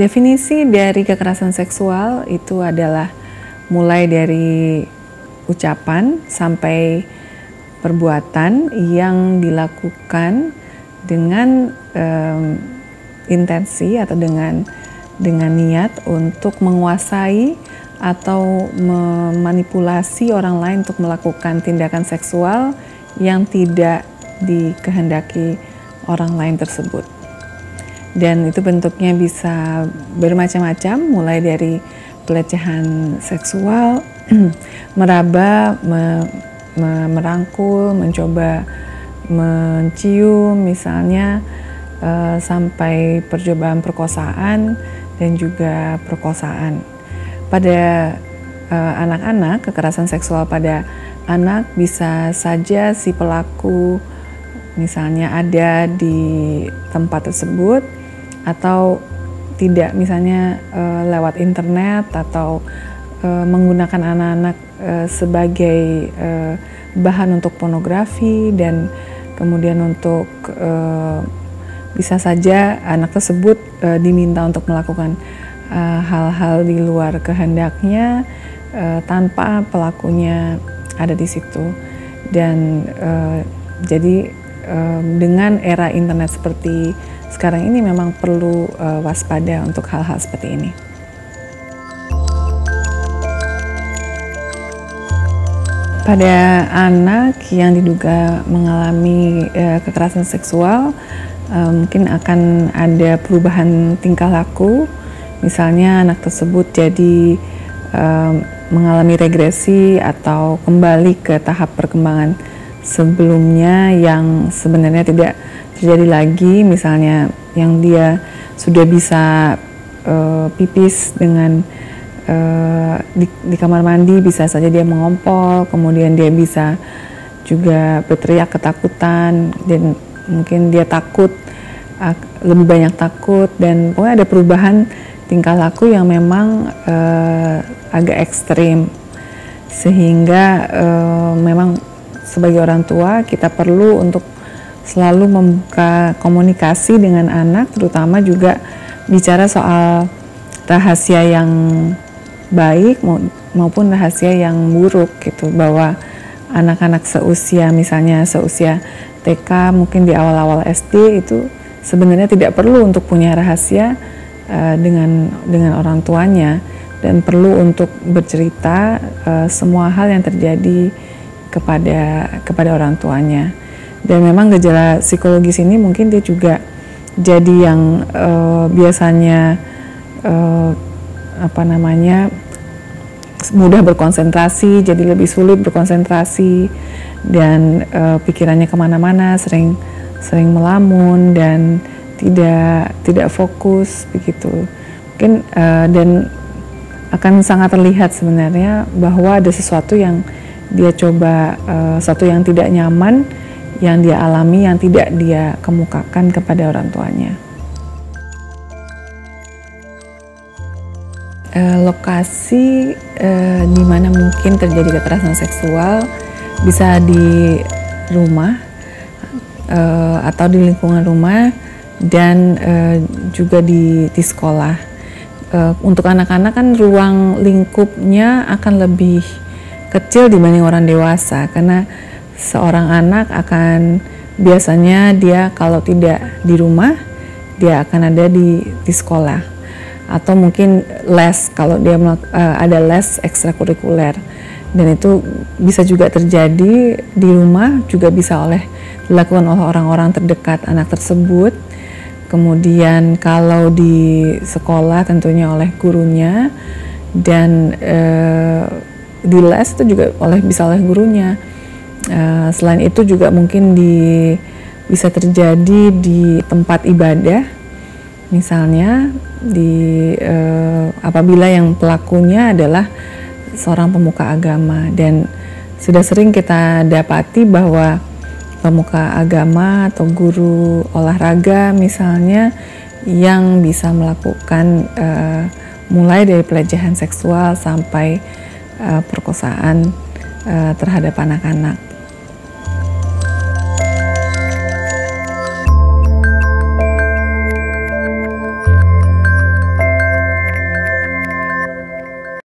Definisi dari kekerasan seksual itu adalah mulai dari ucapan sampai perbuatan yang dilakukan dengan intensi atau dengan niat untuk menguasai atau memanipulasi orang lain untuk melakukan tindakan seksual yang tidak dikehendaki orang lain tersebut. Dan itu bentuknya bisa bermacam-macam, mulai dari pelecehan seksual, meraba, merangkul, mencoba mencium misalnya, sampai percobaan perkosaan dan juga perkosaan. Pada anak-anak, kekerasan seksual pada anak bisa saja si pelaku misalnya ada di tempat tersebut atau tidak, misalnya lewat internet atau menggunakan anak-anak sebagai bahan untuk pornografi, dan kemudian untuk bisa saja anak tersebut diminta untuk melakukan hal-hal di luar kehendaknya tanpa pelakunya ada di situ. Dan jadi dengan era internet seperti sekarang ini memang perlu waspada untuk hal-hal seperti ini. Pada anak yang diduga mengalami kekerasan seksual, mungkin akan ada perubahan tingkah laku. Misalnya anak tersebut jadi mengalami regresi atau kembali ke tahap perkembangan sebelumnya yang sebenarnya tidak terjadi lagi. Misalnya yang dia sudah bisa pipis dengan di kamar mandi, bisa saja dia mengompol, kemudian dia bisa juga berteriak ketakutan, dan mungkin dia takut, lebih banyak takut, dan pokoknya ada perubahan tingkah laku yang memang agak ekstrim, sehingga memang sebagai orang tua kita perlu untuk selalu membuka komunikasi dengan anak, terutama juga bicara soal rahasia yang baik maupun rahasia yang buruk gitu, bahwa anak-anak seusia, misalnya seusia TK, mungkin di awal-awal SD, itu sebenarnya tidak perlu untuk punya rahasia dengan orang tuanya, dan perlu untuk bercerita semua hal yang terjadi kepada orang tuanya. Dan memang gejala psikologis ini mungkin dia juga jadi yang biasanya mudah berkonsentrasi, jadi lebih sulit berkonsentrasi, dan pikirannya kemana-mana, sering melamun dan tidak fokus begitu. Mungkin dan akan sangat terlihat sebenarnya bahwa ada sesuatu yang dia coba, sesuatu yang tidak nyaman yang dia alami, yang tidak dia kemukakan kepada orang tuanya. Lokasi di mana mungkin terjadi kekerasan seksual bisa di rumah atau di lingkungan rumah, dan juga di sekolah. Untuk anak-anak kan ruang lingkupnya akan lebih kecil dibanding orang dewasa, karena seorang anak akan biasanya dia kalau tidak di rumah, dia akan ada di sekolah, atau mungkin les kalau dia ada les ekstrakurikuler, dan itu bisa juga terjadi di rumah, juga bisa dilakukan oleh orang-orang terdekat anak tersebut. Kemudian kalau di sekolah tentunya oleh gurunya, dan di les itu juga bisa oleh gurunya. Selain itu juga mungkin bisa terjadi di tempat ibadah, misalnya apabila yang pelakunya adalah seorang pemuka agama, dan sudah sering kita dapati bahwa pemuka agama atau guru olahraga misalnya yang bisa melakukan mulai dari pelecehan seksual sampai perkosaan terhadap anak-anak.